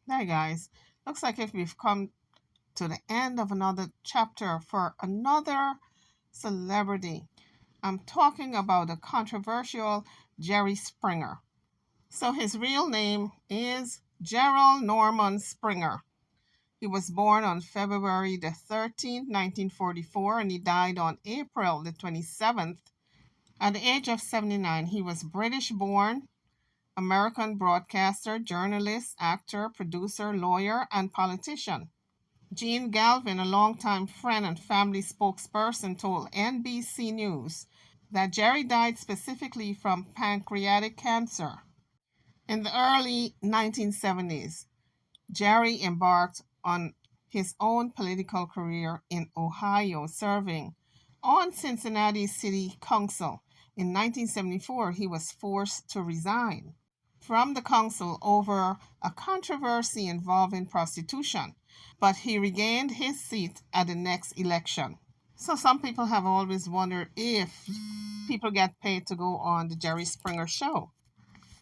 Hi, guys. Looks like if we've come to the end of another chapter for another celebrity. I'm talking about the controversial Jerry Springer. So, his real name is Gerald Norman Springer. He was born on February the 13th, 1944, and he died on April the 27th. At the age of 79, he was British born, American broadcaster, journalist, actor, producer, lawyer, and politician. Jean Galvin, a longtime friend and family spokesperson, told NBC News that Jerry died specifically from pancreatic cancer. In the early 1970s, Jerry embarked on his own political career in Ohio, serving on Cincinnati City Council. In 1974, he was forced to resign from the council over a controversy involving prostitution, but he regained his seat at the next election. So, some people have always wondered if people get paid to go on the Jerry Springer show.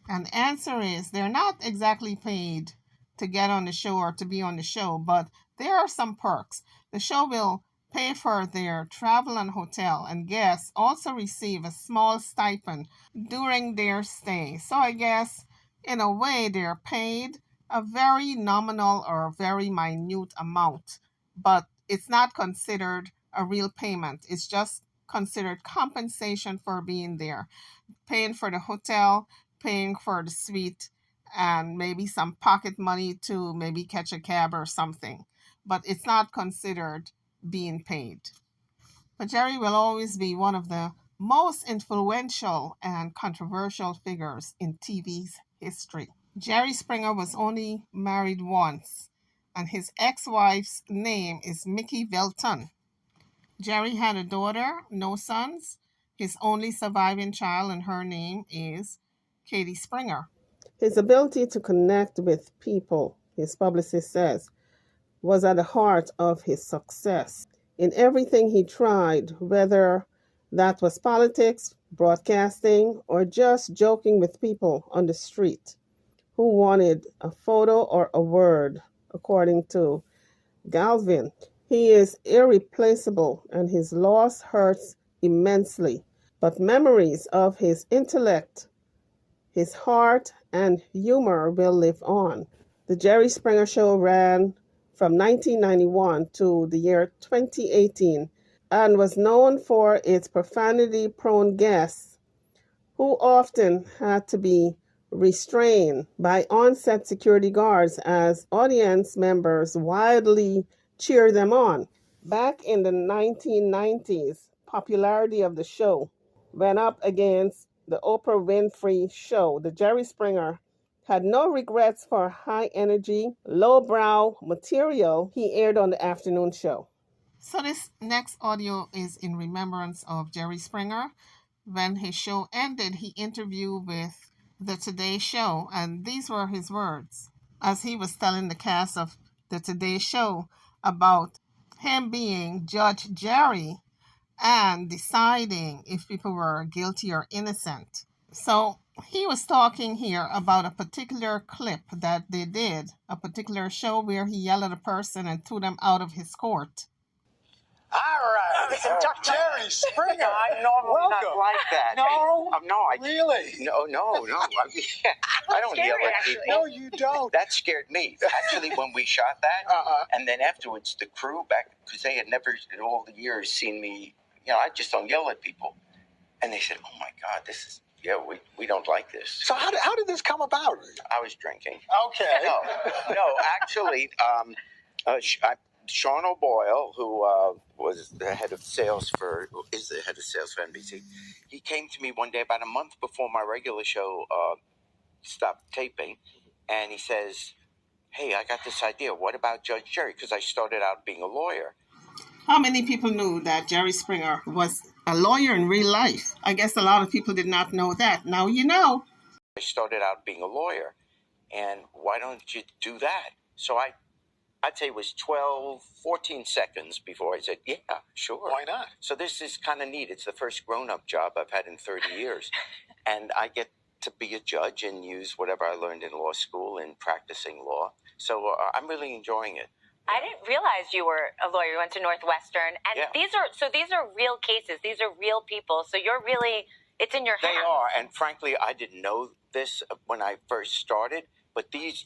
And the answer is they're not exactly paid to get on the show or to be on the show, but there are some perks. The show will pay for their travel and hotel, and guests also receive a small stipend during their stay. So I guess in a way they're paid a very nominal or very minute amount, but it's not considered a real payment. It's just considered compensation for being there, paying for the hotel, paying for the suite, and maybe some pocket money to maybe catch a cab or something. But it's not considered being paid. But Jerry will always be one of the most influential and controversial figures in TV's history. Jerry Springer was only married once, and his ex wife's name is Mickey Velton. Jerry had a daughter, no sons. His only surviving child, and her name is Katie Springer. His ability to connect with people, his publicist says, was at the heart of his success. In everything he tried, whether that was politics, broadcasting, or just joking with people on the street who wanted a photo or a word, according to Galvin. He is irreplaceable and his loss hurts immensely. But memories of his intellect, his heart, and humor will live on. The Jerry Springer Show ran from 1991 to the year 2018 and was known for its profanity prone guests who often had to be restrained by on set security guards as audience members wildly cheered them on. Back in the 1990s, popularity of the show went up against the Oprah Winfrey Show. The Jerry Springer had no regrets for high energy, lowbrow material he aired on the afternoon show. So, this next audio is in remembrance of Jerry Springer. When his show ended, he interviewed with the Today Show, and these were his words as he was telling the cast of the Today Show about him being Judge Jerry and deciding if people were guilty or innocent. So he was talking here about a particular clip that they did, a particular show where he yelled at a person and threw them out of his court. All right. Jerry Springer. I'm normally not like that. No? Really? No. I don't yell at people. No, you don't. That scared me. Actually, when we shot that, and then afterwards, the crew back, because they had never in all the years seen me, I just don't yell at people. And they said, oh my God, this is, we don't like this. So how did this come about? I was drinking. Okay. No, actually, Sean O'Boyle, who is the head of sales for NBC, he came to me one day about a month before my regular show stopped taping, and he says, hey, I got this idea. What about Judge Jerry? Because I started out being a lawyer. How many people knew that Jerry Springer was a lawyer in real life? I guess a lot of people did not know that. Now you know. I started out being a lawyer, and why don't you do that? So I'd say it was 14 seconds before I said, yeah, sure. Why not? So this is kind of neat. It's the first grown-up job I've had in 30 years. And I get to be a judge and use whatever I learned in law school and practicing law. So I'm really enjoying it. I didn't realize you were a lawyer. You went to Northwestern, and Yeah. these are real cases. These are real people. So you're really, it's in your hands. They are, and frankly, I didn't know this when I first started. But these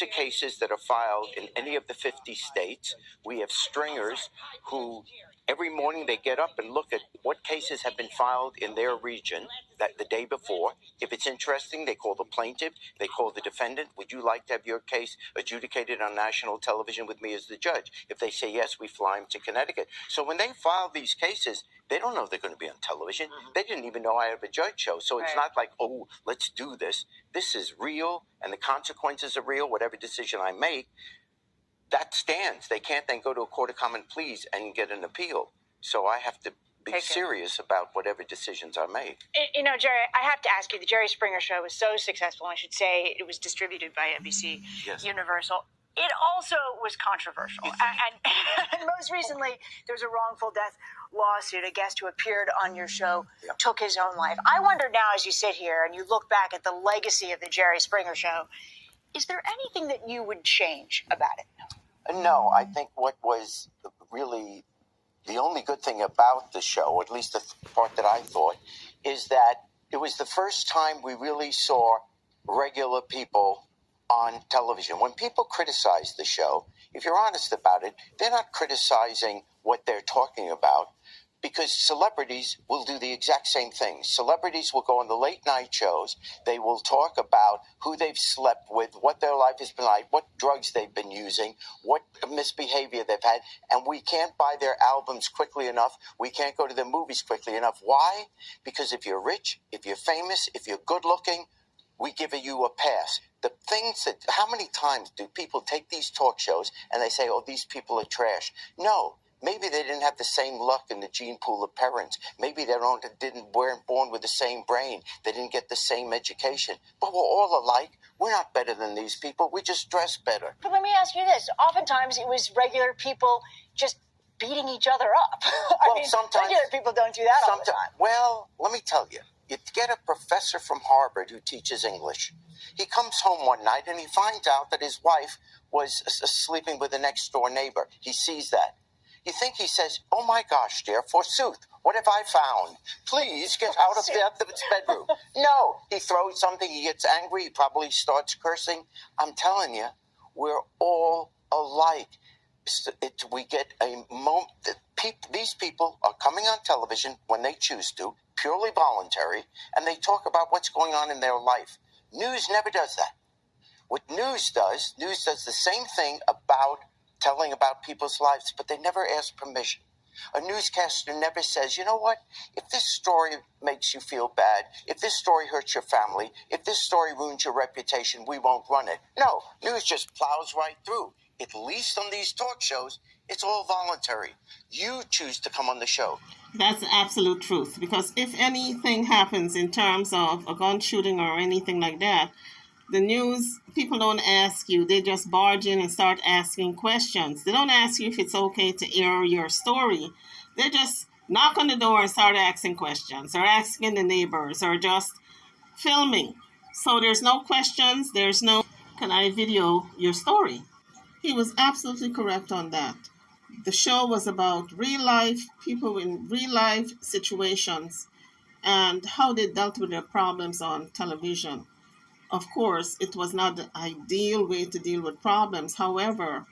are cases that are filed in any of the 50 states. We have stringers who every morning they get up and look at what cases have been filed in their region that the day before. If it's interesting, they call the plaintiff, they call the defendant. Would you like to have your case adjudicated on national television with me as the judge? If they say yes, we fly them to Connecticut. So when they file these cases, they don't know they're going to be on television. They didn't even know I have a judge show. So it's not like, oh, let's do this. This is real, and the consequences are real. Whatever decision I make, that stands. They can't then go to a court of common pleas and get an appeal. So I have to be serious about whatever decisions I make. You know, Jerry, I have to ask you, the Jerry Springer Show was so successful. I should say it was distributed by NBC Universal. It also was controversial. And most recently, there was a wrongful death lawsuit. A guest who appeared on your show took his own life. I wonder now, as you sit here and you look back at the legacy of the Jerry Springer Show, is there anything that you would change about it? No, I think what was really the only good thing about the show, or at least the part that I thought, is that it was the first time we really saw regular people on television. When people criticize the show, if you're honest about it, they're not criticizing what they're talking about, because celebrities will do the exact same thing. Celebrities will go on the late night shows. They will talk about who they've slept with, what their life has been like, what drugs they've been using, what misbehavior they've had. And we can't buy their albums quickly enough. We can't go to their movies quickly enough. Why? Because if you're rich, if you're famous, if you're good looking, we give you a pass. The things that, how many times do people take these talk shows and they say, oh, these people are trash? No. Maybe they didn't have the same luck in the gene pool of parents. Maybe they weren't born with the same brain. They didn't get the same education. But we're all alike. We're not better than these people. We just dress better. But let me ask you this. Oftentimes it was regular people just beating each other up. I mean, sometimes regular people don't do that all the time. Well, let me tell you. You get a professor from Harvard who teaches English. He comes home one night and he finds out that his wife was sleeping with the next door neighbor. He sees that. You think he says, oh my gosh, dear, forsooth, what have I found? Please get out of the bedroom. No, he throws something, he gets angry, he probably starts cursing. I'm telling you, we're all alike. We get a moment. These people are coming on television when they choose to, purely voluntary, and they talk about what's going on in their life. News never does that. What news does the same thing about telling about people's lives, but they never ask permission. A newscaster never says, you know what, if this story makes you feel bad, if this story hurts your family, if this story ruins your reputation, we won't run it. No, news just plows right through. At least on these talk shows, it's all voluntary. You choose to come on the show. That's the absolute truth, because if anything happens in terms of a gun shooting or anything like that, the news, people don't ask you. They just barge in and start asking questions. They don't ask you if it's okay to air your story. They just knock on the door and start asking questions, or asking the neighbors, or just filming. So there's no questions. There's no, can I video your story? He was absolutely correct on that. The show was about real life, people in real life situations, and how they dealt with their problems on television. Of course, it was not the ideal way to deal with problems. However,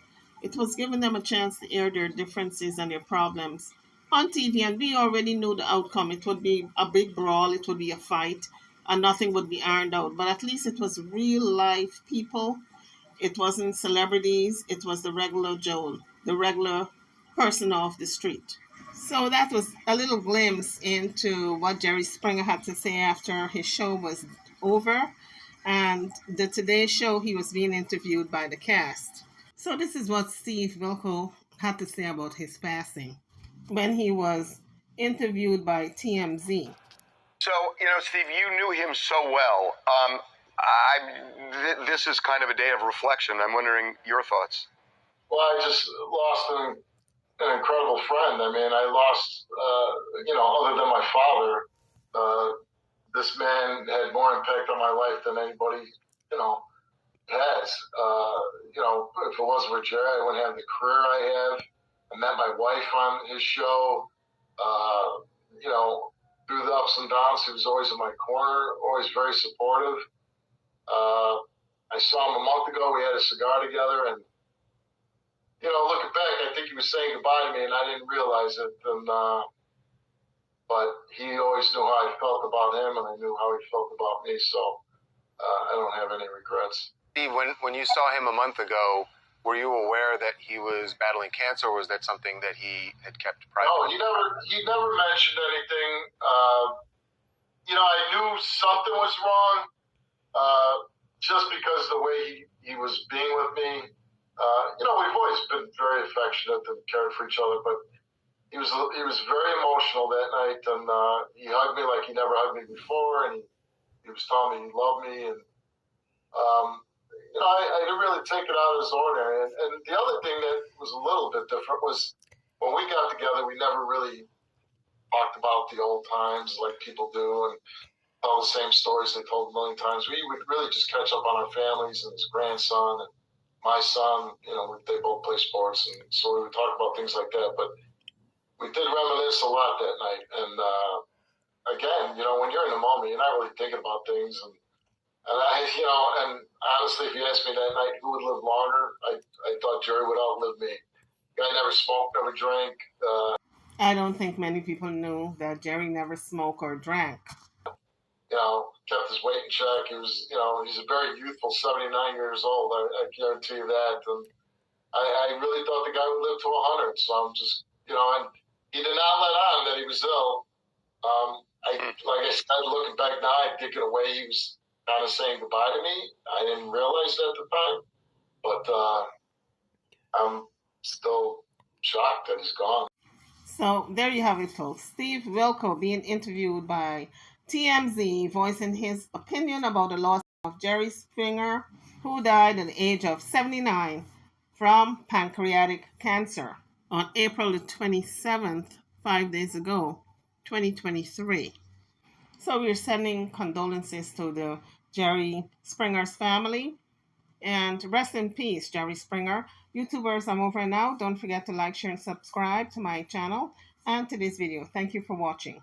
it was giving them a chance to air their differences and their problems on TV, and we already knew the outcome. It would be a big brawl, it would be a fight, and nothing would be ironed out. But at least it was real life people. It wasn't celebrities. It was the regular Joe, the regular person off the street. So that was a little glimpse into what Jerry Springer had to say after his show was over. And the Today Show, he was being interviewed by the cast. So this is what Steve Wilkos had to say about his passing when he was interviewed by TMZ. So, Steve, you knew him so well. This is kind of a day of reflection. I'm wondering your thoughts. Well, I just lost an incredible friend. I mean, I lost, other than my father, this man had more impact on my life than anybody, has. If it wasn't for Jerry, I wouldn't have the career I have. I met my wife on his show. Through the ups and downs, he was always in my corner, always very supportive. I saw him a month ago. We had a cigar together, and looking back, I think he was saying goodbye to me, and I didn't realize it. But he always knew how I felt about him, and I knew how he felt about me. So I don't have any regrets. Steve, when you saw him a month ago, were you aware that he was battling cancer, or was that something that he had kept private? No, he never mentioned anything. I knew something was wrong, just because the way he was being with me. We've always been very affectionate and cared for each other, but he was very emotional that night, and he hugged me like he never hugged me before, and he was telling me he loved me, and I didn't really take it out as ordinary. And the other thing that was a little bit different was when we got together, we never really talked about the old times like people do and tell the same stories they told a million times. We would really just catch up on our families and his grandson and my son. They both play sports, and so we would talk about things like that. But we did reminisce a lot that night. And again, when you're in the moment, you're not really thinking about things. And honestly, if you asked me that night who would live longer, I thought Jerry would outlive me. Guy never smoked, never drank. I don't think many people knew that Jerry never smoked or drank. Kept his weight in check. He was, he's a very youthful 79 years old. I guarantee you that. And I really thought the guy would live to 100. So I'm just, and he did not let on that he was ill. Like I said, looking back now, I think in a way he was kind of saying goodbye to me. I didn't realize that at the time, but I'm still shocked that he's gone. So there you have it, folks. Steve Wilkos being interviewed by TMZ, voicing his opinion about the loss of Jerry Springer, who died at the age of 79 from pancreatic cancer on April the 27th, 5 days ago, 2023. So we're sending condolences to the Jerry Springer's family. And rest in peace, Jerry Springer. YouTubers, I'm over and out. Don't forget to like, share, and subscribe to my channel and to this video. Thank you for watching.